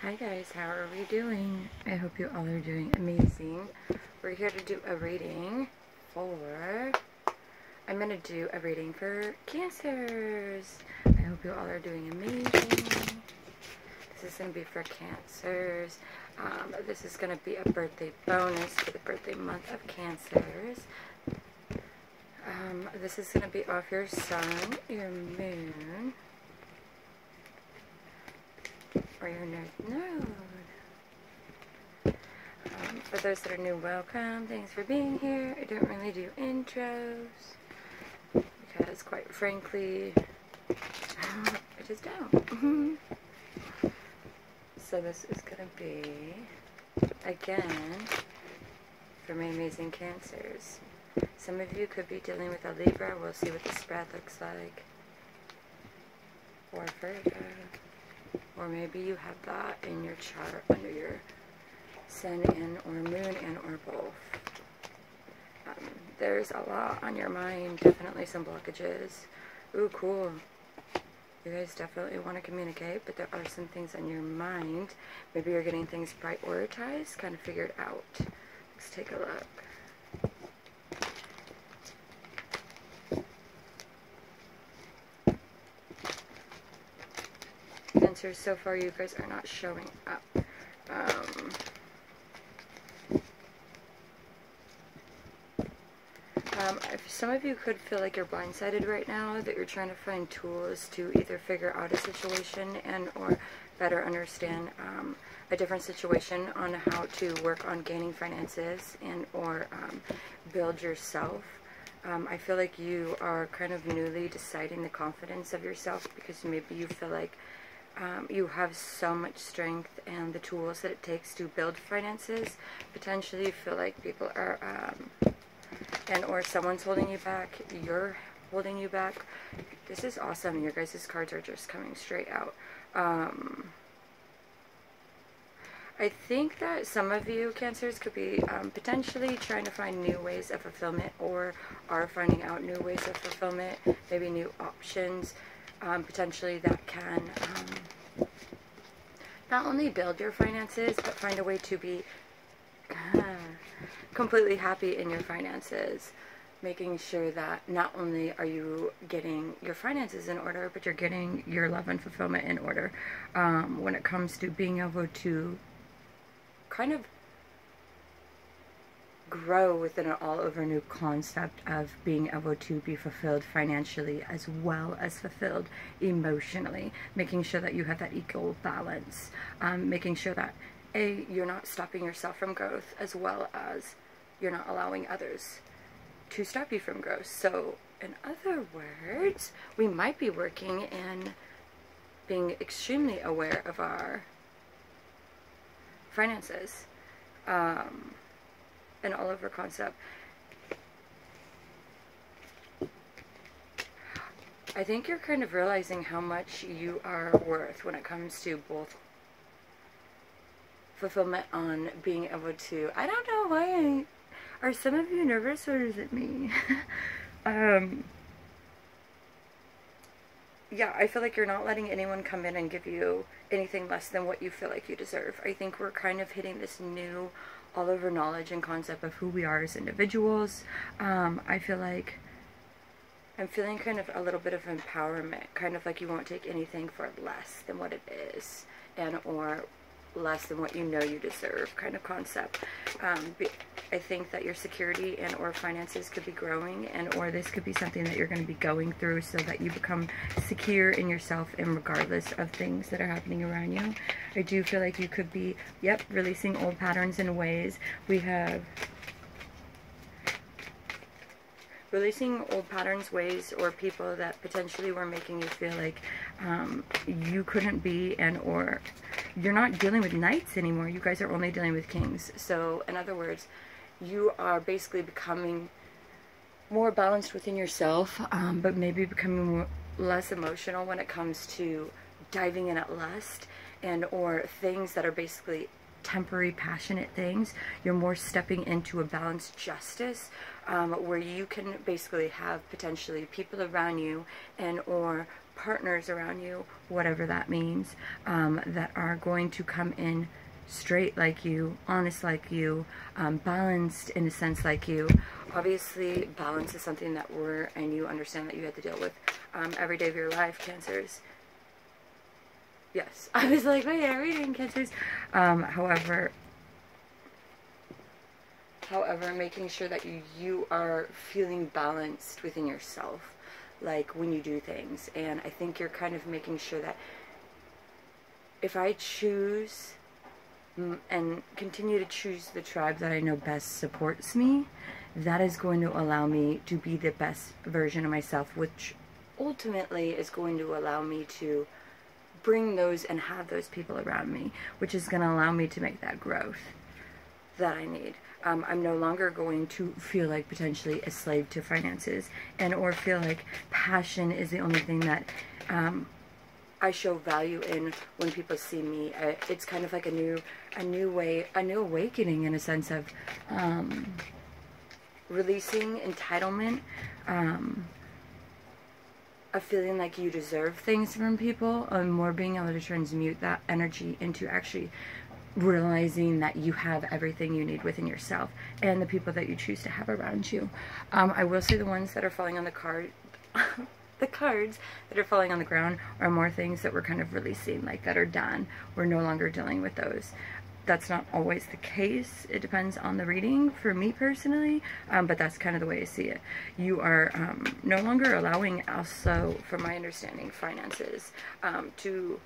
Hi guys, how are we doing? I hope you all are doing amazing. We're here to do a reading for... I'm going to do a reading for Cancers. I hope you all are doing amazing. This is going to be for Cancers. This is going to be a birthday bonus for the birthday month of Cancers. This is going to be off your sun, your moon, or your north node. For those that are new, welcome. Thanks for being here. I don't really do intros because, quite frankly, I just don't. So this is going to be, again, for my amazing Cancers. Some of you could be dealing with a Libra. We'll see what the spread looks like. Or Virgo. Or maybe you have that in your chart under your sun and or moon and or both. There's a lot on your mind. Definitely some blockages. Ooh, cool. You guys definitely want to communicate, but there are some things on your mind. Maybe you're getting things prioritized, kind of figured out. Let's take a look. Cancers, so far you guys are not showing up. If some of you could feel like you're blindsided right now, that you're trying to find tools to either figure out a situation and or better understand a different situation on how to work on gaining finances and or build yourself. I feel like you are kind of newly deciding the confidence of yourself because maybe you feel like you have so much strength and the tools that it takes to build finances. Potentially you feel like people are and or someone's holding you back, you're holding you back. This is awesome. Your guys' cards are just coming straight out. I think that some of you Cancers could be potentially trying to find new ways of fulfillment or are finding out new ways of fulfillment, maybe new options, potentially that can not only build your finances, but find a way to be completely happy in your finances, making sure that not only are you getting your finances in order, but you're getting your love and fulfillment in order. When it comes to being able to kind of grow within an all-over new concept of being able to be fulfilled financially as well as fulfilled emotionally, making sure that you have that equal balance, making sure that you're not stopping yourself from growth as well as you're not allowing others to stop you from growth. So in other words, we might be working in being extremely aware of our finances, an all-over concept. I think you're kind of realizing how much you are worth when it comes to both fulfillment on being able to, I don't know why, are some of you nervous or is it me? Yeah, I feel like you're not letting anyone come in and give you anything less than what you feel like you deserve. I think we're kind of hitting this new all-over knowledge and concept of who we are as individuals. I feel like I'm feeling kind of a little bit of empowerment, kind of like you won't take anything for less than what it is, and or less than what you know you deserve kind of concept. I think that your security and or finances could be growing, and or this could be something that you're going to be going through so that you become secure in yourself and regardless of things that are happening around you. I do feel like you could be, releasing old patterns and ways. We have releasing old patterns, ways, or people that potentially were making you feel like you couldn't be, and or you're not dealing with knights anymore. You guys are only dealing with kings. So in other words, you are basically becoming more balanced within yourself, but maybe becoming less emotional when it comes to diving in at lust and or things that are basically temporary passionate things. You're more stepping into a balanced justice, where you can basically have potentially people around you and or partners around you, whatever that means, that are going to come in straight like you, honest like you, balanced in a sense like you. Obviously, balance is something that and you understand that you have to deal with every day of your life, Cancers. Yes, I was like, wait, are we doing Cancers? However, making sure that you are feeling balanced within yourself, like when you do things. And I think you're kind of making sure that if I choose and continue to choose the tribe that I know best supports me, that is going to allow me to be the best version of myself, which ultimately is going to allow me to bring those and have those people around me, which is going to allow me to make that growth that I need. I'm no longer going to feel like potentially a slave to finances, and or feel like passion is the only thing that I show value in when people see me. It's kind of like a new awakening in a sense of releasing entitlement, of feeling like you deserve things from people, and more being able to transmute that energy into actually realizing that you have everything you need within yourself and the people that you choose to have around you. I will say the ones that are falling on the card, the cards that are falling on the ground are more things that we're kind of releasing, like that are done. We're no longer dealing with those. That's not always the case. It depends on the reading for me personally, but that's kind of the way I see it. You are no longer allowing, also from my understanding, finances to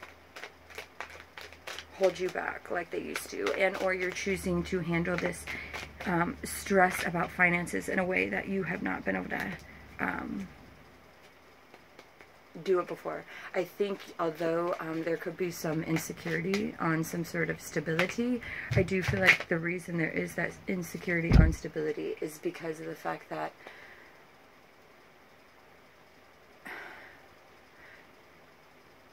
hold you back like they used to, and or you're choosing to handle this stress about finances in a way that you have not been able to do it before. I think although there could be some insecurity on some sort of stability, I do feel like the reason there is that insecurity on stability is because of the fact that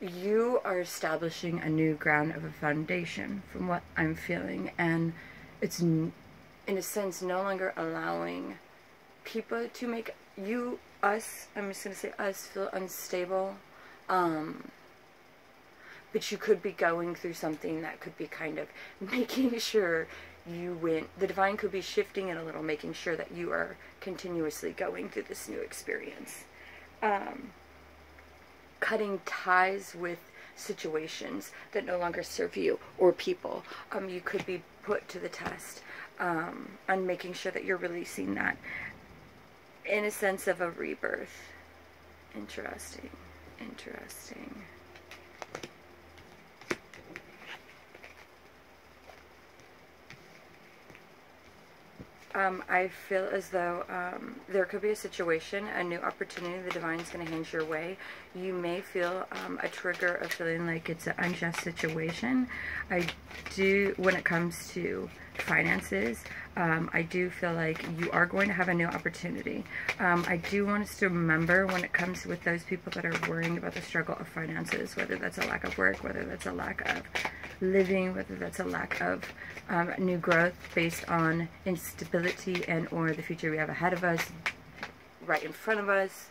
you are establishing a new ground of a foundation from what I'm feeling, and it's in a sense no longer allowing people to make you, us, I'm just going to say us, feel unstable, but you could be going through something that could be kind of making sure you win. The divine could be shifting it a little, making sure that you are continuously going through this new experience. Cutting ties with situations that no longer serve you or people. You could be put to the test, on making sure that you're releasing that in a sense of a rebirth. Interesting. Interesting. I feel as though there could be a situation, a new opportunity the divine's going to hand your way. You may feel a trigger of feeling like it's an unjust situation. I do, when it comes to finances, I do feel like you are going to have a new opportunity. I do want us to remember when it comes with those people that are worrying about the struggle of finances, whether that's a lack of work, whether that's a lack of living, whether that's a lack of new growth based on instability and or the future we have ahead of us, right in front of us.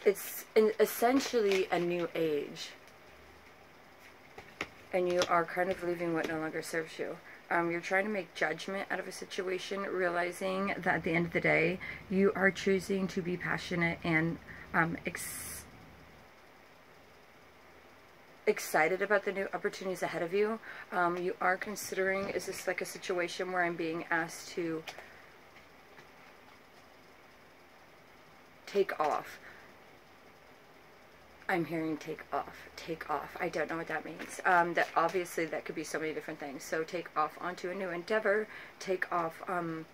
It's essentially a new age, and you are kind of leaving what no longer serves you. You're trying to make judgment out of a situation, realizing that at the end of the day, you are choosing to be passionate and excited about the new opportunities ahead of you. You are considering, is this like a situation where I'm being asked to take off? I'm hearing take off, take off. I don't know what that means. That obviously that could be so many different things. So take off onto a new endeavor, take off and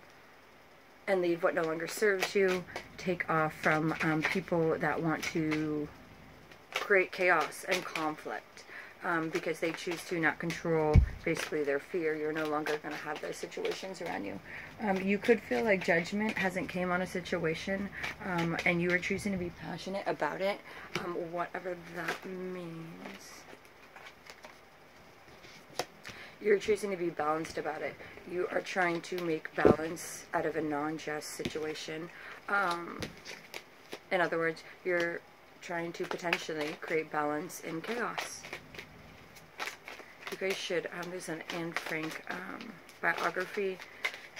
leave what no longer serves you, take off from people that want to create chaos and conflict because they choose to not control basically their fear. You're no longer going to have those situations around you. You could feel like judgment hasn't came on a situation and you are choosing to be passionate about it, whatever that means. You're choosing to be balanced about it. You are trying to make balance out of a non-just situation. In other words, you're trying to potentially create balance in chaos. You guys should, there's an Anne Frank biography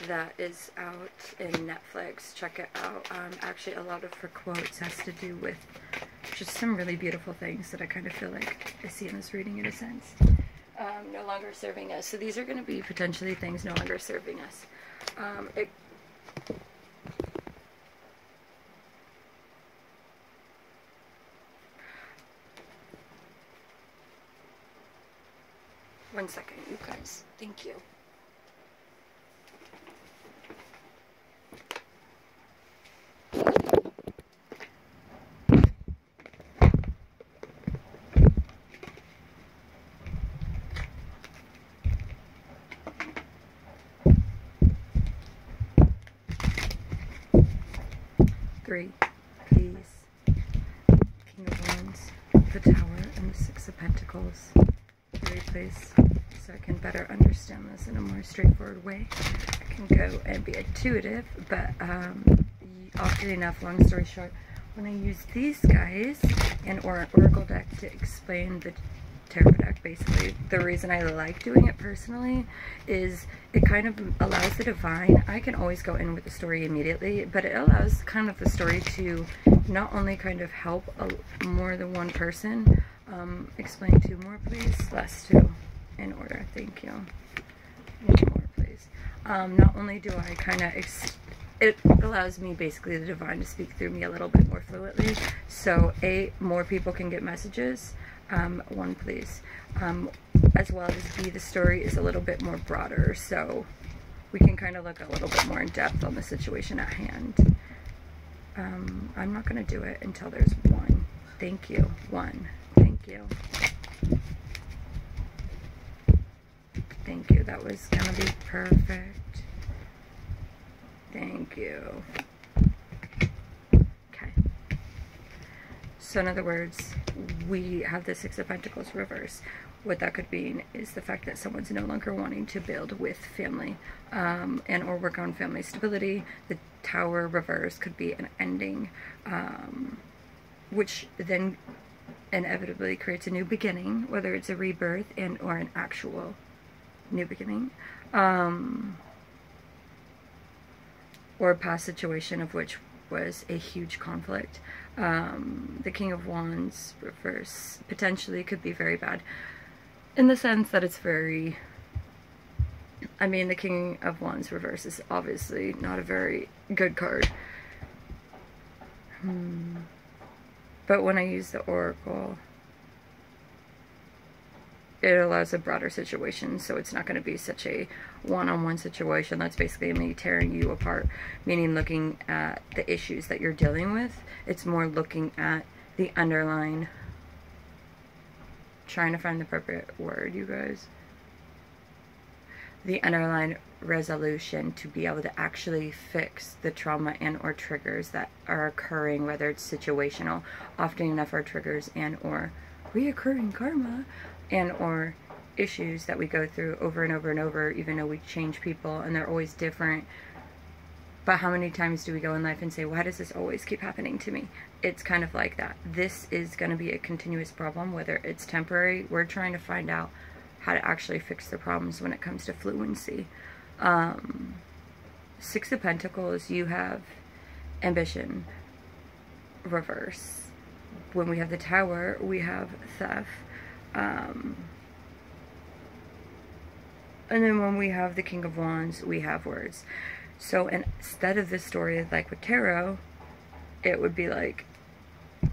that is out in Netflix. Check it out. Actually, a lot of her quotes has to do with just some really beautiful things that I kind of feel like I see in this reading in a sense. No longer serving us. So these are going to be potentially things no longer serving us. One second, you guys. Thank you. Three, please. King of Wands, the Tower, and the Six of Pentacles. Three, please. So I can better understand this in a more straightforward way. I can go and be intuitive, but often enough, long story short, when I use these guys and or an oracle deck to explain the tarot deck, basically, the reason I like doing it personally is it kind of allows the divine, I can always go in with the story immediately, but it allows kind of the story to not only kind of help more than one person. Explain two more, please. Last two in order. Thank you. One more, please. Not only do I kind of, it allows me, basically, the divine to speak through me a little bit more fluently. So, more people can get messages. One, please. As well as B, the story is a little bit more broader. So, we can kind of look a little bit more in depth on the situation at hand. I'm not going to do it until there's one. Thank you. One. Thank you. Thank you. That was gonna be perfect. Thank you. Okay. So in other words, we have the Six of Pentacles reverse. What that could mean is the fact that someone's no longer wanting to build with family and or work on family stability. The Tower reverse could be an ending, which then inevitably creates a new beginning, whether it's a rebirth and or an actual new beginning, or a past situation of which was a huge conflict. The King of Wands reverse potentially could be very bad in the sense that it's very, I mean, the King of Wands reverse is obviously not a very good card. But when I use the oracle, it allows a broader situation, so it's not going to be such a one-on-one situation. That's basically me tearing you apart, meaning looking at the issues that you're dealing with. It's more looking at the underlying, trying to find the appropriate word, you guys. The underlying resolution to be able to actually fix the trauma and or triggers that are occurring, whether it's situational. Often enough our triggers and or reoccurring karma and or issues that we go through over and over and over, even though we change people and they're always different. But how many times do we go in life and say, why does this always keep happening to me? It's kind of like that. This is going to be a continuous problem, whether it's temporary. We're trying to find out how to actually fix the problems when it comes to fluency. Six of Pentacles, you have ambition, reverse. When we have the Tower, we have theft. And then when we have the King of Wands, we have words. So instead of this story, like with tarot, it would be like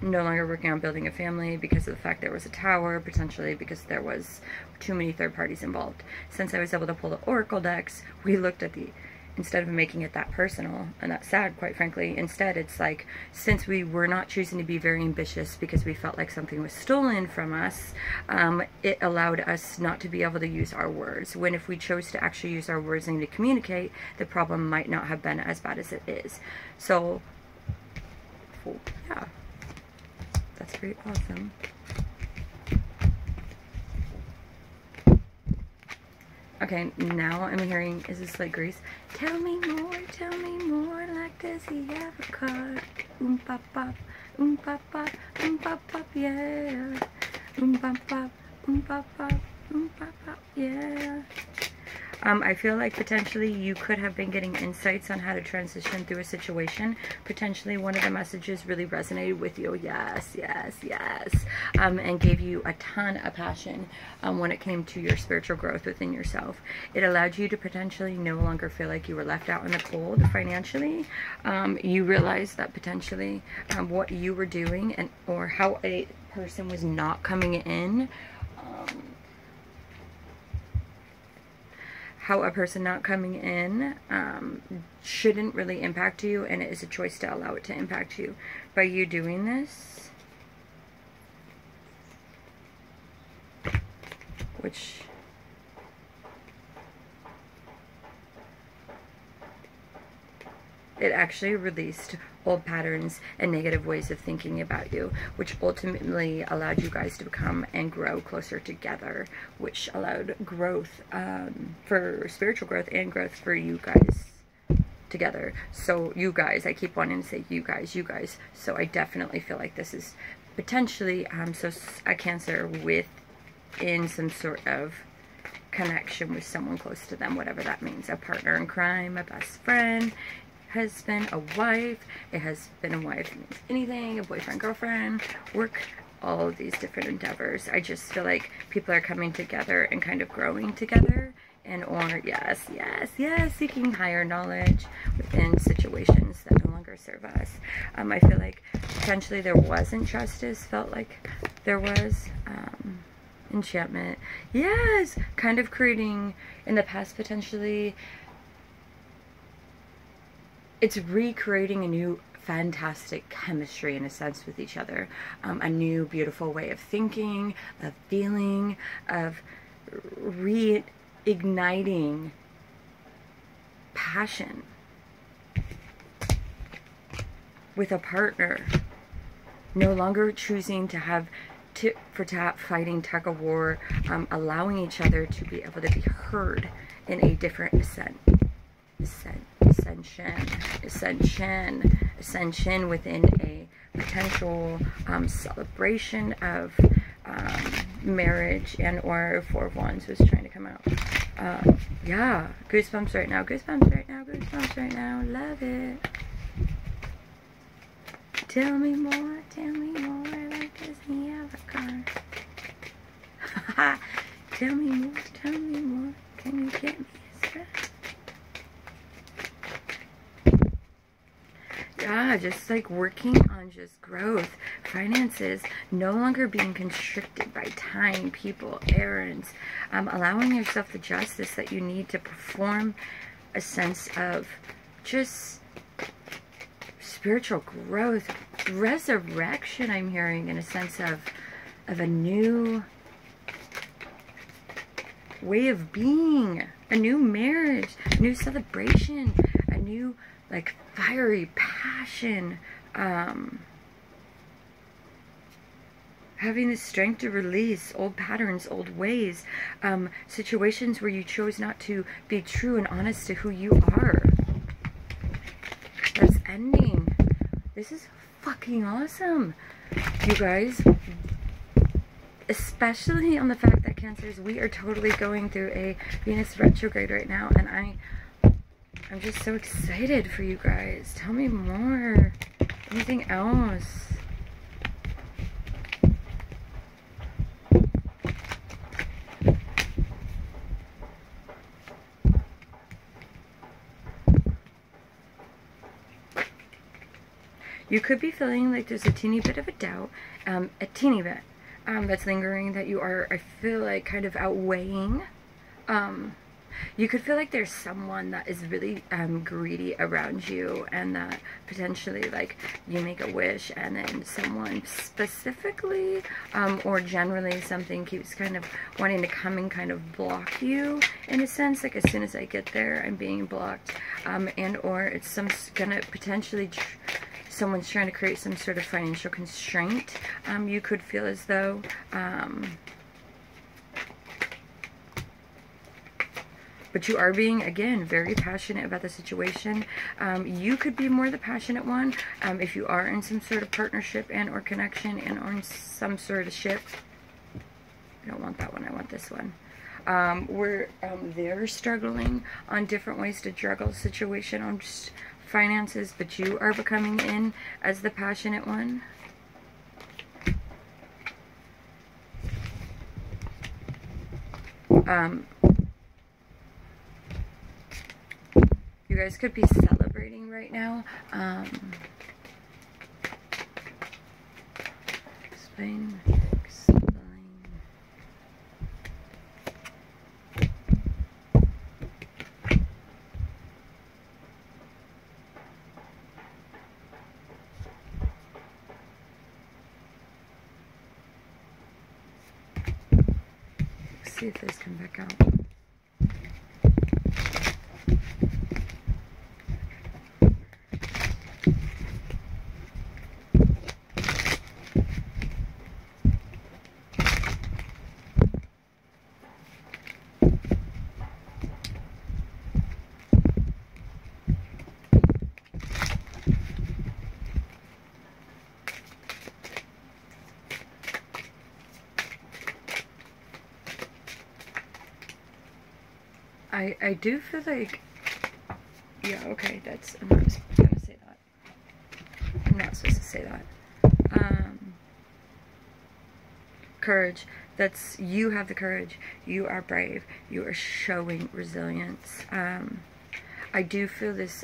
no longer working on building a family because of the fact there was a Tower, potentially because there was too many third parties involved. Since I was able to pull the oracle decks, we looked at the, instead of making it that personal and that sad, quite frankly, instead it's like, since we were not choosing to be very ambitious because we felt like something was stolen from us, it allowed us not to be able to use our words. When if we chose to actually use our words and to communicate, the problem might not have been as bad as it is. So, yeah. That's pretty awesome. Okay, now I'm hearing, is this like Grease? Tell me more, like does he have a car? Pop pop, pop pop, pop pop, yeah. Pop pop, pop pop, pop pop, yeah. I feel like potentially you could have been getting insights on how to transition through a situation. Potentially one of the messages really resonated with you. Yes, yes, yes. And gave you a ton of passion when it came to your spiritual growth within yourself. It allowed you to potentially no longer feel like you were left out in the cold financially. You realized that potentially what you were doing and or how a person was not coming in, how a person not coming in shouldn't really impact you, and it is a choice to allow it to impact you. By you doing this, which it actually released old patterns and negative ways of thinking about you, which ultimately allowed you guys to become and grow closer together, which allowed growth for spiritual growth and growth for you guys together. So you guys, I keep wanting to say you guys. So I definitely feel like this is potentially so a Cancer within some sort of connection with someone close to them, whatever that means. A partner in crime, a best friend, husband, a wife. It has been a wife, it means anything, a boyfriend, girlfriend, work, all of these different endeavors. I just feel like people are coming together and kind of growing together, and or yes, seeking higher knowledge within situations that no longer serve us. I feel like potentially there wasn't justice, felt like there was enchantment. Yes, kind of creating in the past potentially. It's recreating a new fantastic chemistry in a sense with each other. A new beautiful way of thinking, of feeling, of reigniting passion with a partner. No longer choosing to have tit for tat fighting, tug of war, allowing each other to be able to be heard in a different ascension within a potential celebration of marriage, and or Four of Wands was trying to come out. Yeah, goosebumps right now, love it. Tell me more, like does he have a car? Tell me more, can you get me a strap? Yeah, just like working on just growth, finances, no longer being constricted by time, people, errands, allowing yourself the justice that you need to perform a sense of just spiritual growth, resurrection. I'm hearing in a sense of a new way of being, a new marriage, a new celebration, a new like fiery passion, having the strength to release old patterns, old ways, situations where you chose not to be true and honest to who you are. That's ending. This is fucking awesome, you guys. Especially on the fact that Cancers, we are totally going through a Venus retrograde right now, and I'm just so excited for you guys. Tell me more. Anything else? You could be feeling like there's a teeny bit of a doubt, a teeny bit, that's lingering, that you are, I feel like, kind of outweighing. You could feel like there's someone that is really greedy around you, and that potentially like you make a wish and then someone specifically or generally something keeps kind of wanting to come and kind of block you in a sense, like as soon as I get there I'm being blocked, and or it's gonna potentially someone's trying to create some sort of financial constraint. You could feel as though But you are being, again, very passionate about the situation. You could be more the passionate one if you are in some sort of partnership and or connection and on some sort of ship. I don't want that one. I want this one. Where they're struggling on different ways to juggle the situation on just finances, but you are becoming in as the passionate one. You guys could be celebrating right now. Explain. See if this come back out. I do feel like, yeah, okay, that's, I'm not supposed to say that. I'm not supposed to say that. Courage. That's, you have the courage. You are brave. You are showing resilience. I do feel this,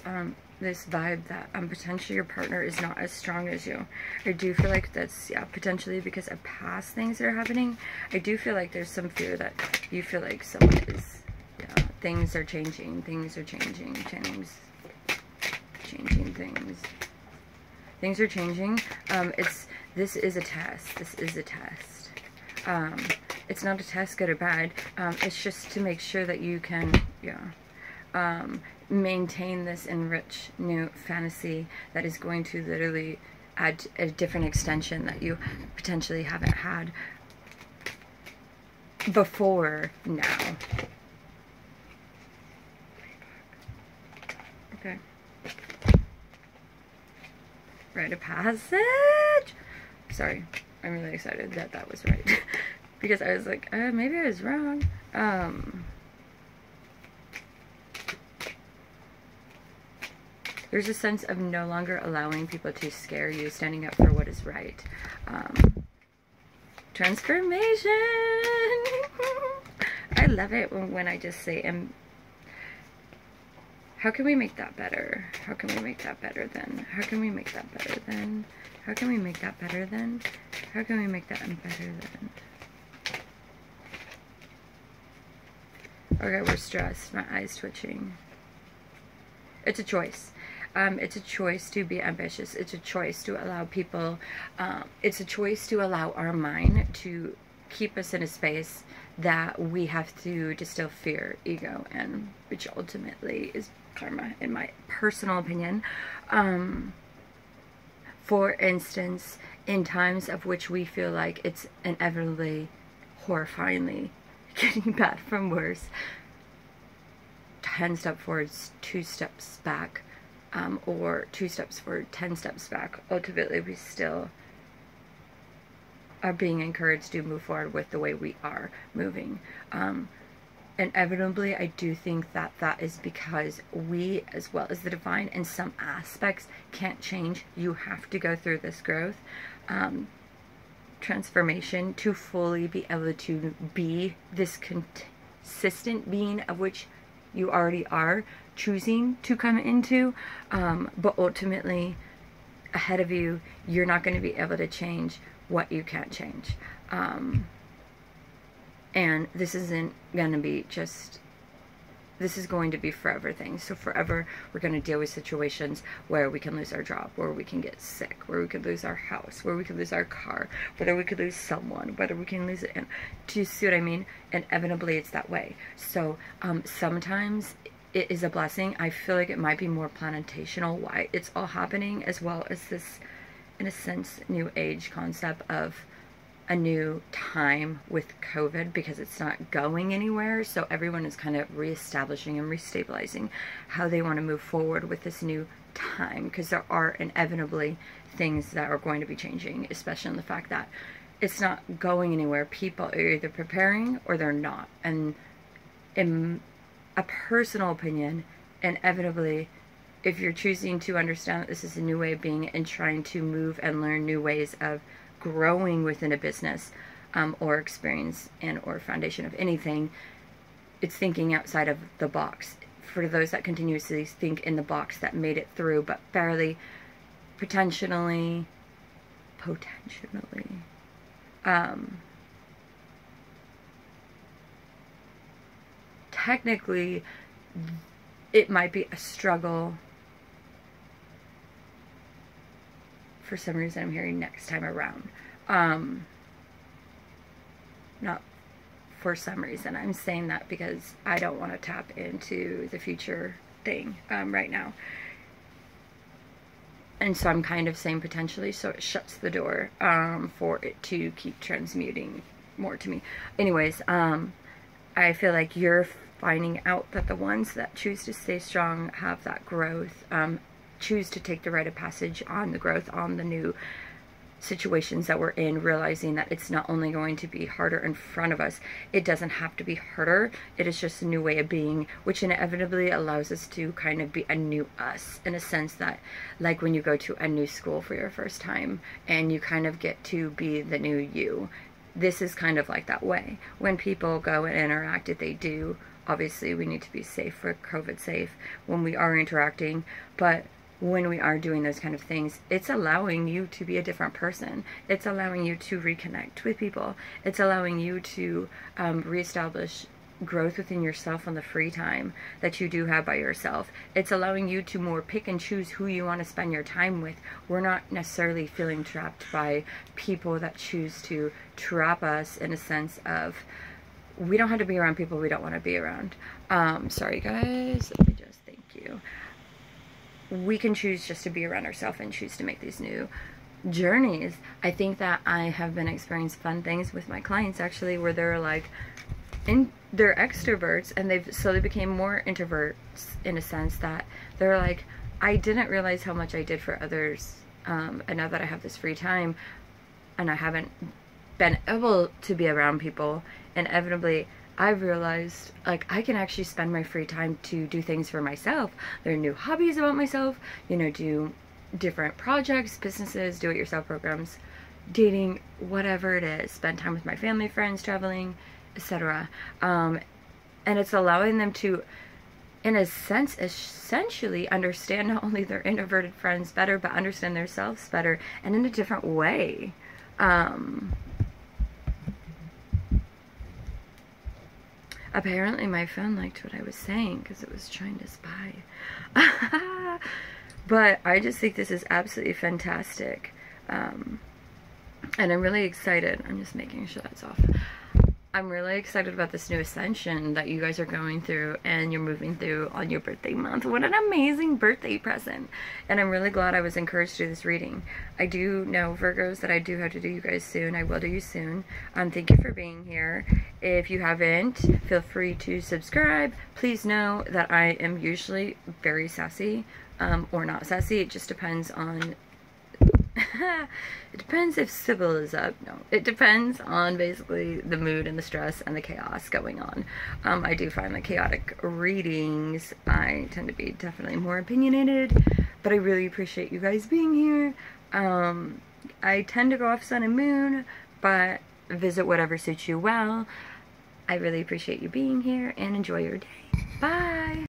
this vibe that potentially your partner is not as strong as you. I do feel like that's, yeah, potentially because of past things that are happening. I do feel like there's some fear that you feel like someone is, things are changing, things are changing, things are changing. This is a test. This is a test. It's not a test, good or bad. It's just to make sure that you can, maintain this enriched new fantasy that is going to literally add a different extension that you potentially haven't had before now. Okay. Rite of passage. Sorry, I'm really excited that that was right. Because I was like, maybe I was wrong. There's a sense of no longer allowing people to scare you, standing up for what is right. Transformation. I love it when I just say, how can we make that better? How can we make that better then? How can we make that better then? How can we make that better then? How can we make that better then? Okay, we're stressed. My eyes twitching. It's a choice. It's a choice to be ambitious. It's a choice to allow people, it's a choice to allow our mind to keep us in a space that we have to distill fear, ego, and which ultimately is karma, in my personal opinion. For instance, in times of which we feel like it's inevitably, horrifyingly getting bad from worse, 10 steps forward, 2 steps back, or 2 steps forward, 10 steps back. Ultimately, we still are being encouraged to move forward with the way we are moving. Inevitably, I do think that that is because we, as well as the divine, in some aspects, can't change. You have to go through this growth, transformation, to fully be able to be this consistent being of which you already are choosing to come into. But ultimately, ahead of you, you're not going to be able to change what you can't change. And this isn't going to be just, this is going to be forever things. So forever, we're going to deal with situations where we can lose our job, where we can get sick, where we could lose our house, where we could lose our car, whether we could lose someone, whether we can lose it. And do you see what I mean? Inevitably, it's that way. So sometimes it is a blessing. I feel like it might be more planetational why it's all happening, as well as this, in a sense, new age concept of a new time with COVID because it's not going anywhere. So everyone is kind of reestablishing and restabilizing how they want to move forward with this new time, because there are inevitably things that are going to be changing, especially in the fact that it's not going anywhere. People are either preparing or they're not. And in a personal opinion, inevitably, if you're choosing to understand that this is a new way of being and trying to move and learn new ways of growing within a business or experience and or foundation of anything, it's thinking outside of the box. For those that continuously think in the box that made it through but barely, potentially technically it might be a struggle. For some reason I'm hearing next time around. Not for some reason. I'm saying that because I don't want to tap into the future thing right now. And so I'm kind of saying potentially, so it shuts the door for it to keep transmuting more to me. Anyways, I feel like you're finding out that the ones that choose to stay strong have that growth, choose to take the rite of passage on the growth, on the new situations that we're in, realizing that it's not only going to be harder in front of us, it doesn't have to be harder, it is just a new way of being, which inevitably allows us to kind of be a new us, in a sense that, like when you go to a new school for your first time and you kind of get to be the new you, this is kind of like that way. When people go and interact, if they do, obviously we need to be safe, for COVID safe when we are interacting, but when we are doing those kind of things, it's allowing you to be a different person. It's allowing you to reconnect with people. It's allowing you to reestablish growth within yourself on the free time that you do have by yourself. It's allowing you to more pick and choose who you want to spend your time with. We're not necessarily feeling trapped by people that choose to trap us, in a sense of, we don't have to be around people we don't want to be around. Sorry guys, let me just, thank you. We can choose just to be around ourselves and choose to make these new journeys. I think that I have been experiencing fun things with my clients, actually, where they're like, they're extroverts and they've slowly became more introverts, in a sense that they're like, I didn't realize how much I did for others, and now that I have this free time and I haven't been able to be around people, inevitably I've realized, like, I can actually spend my free time to do things for myself. There are new hobbies about myself, you know, do different projects, businesses, do-it-yourself programs, dating, whatever it is, spend time with my family, friends, traveling, etc. And it's allowing them to, in a sense, essentially understand not only their introverted friends better, but understand themselves better, and in a different way. Apparently my phone liked what I was saying because it was trying to spy. But I just think this is absolutely fantastic. And I'm really excited. I'm just making sure that's off. I'm really excited about this new ascension that you guys are going through and you're moving through on your birthday month. What an amazing birthday present. And I'm really glad I was encouraged to do this reading. I do know, Virgos, that I do have to do you guys soon. I will do you soon. Thank you for being here. If you haven't, feel free to subscribe. Please know that I am usually very sassy, or not sassy. It just depends on it depends if Sybil is up. No, it depends on basically the mood and the stress and the chaos going on. I do find the chaotic readings, I tend to be definitely more opinionated, but I really appreciate you guys being here. I tend to go off sun and moon, but visit whatever suits you well. I really appreciate you being here and enjoy your day. Bye!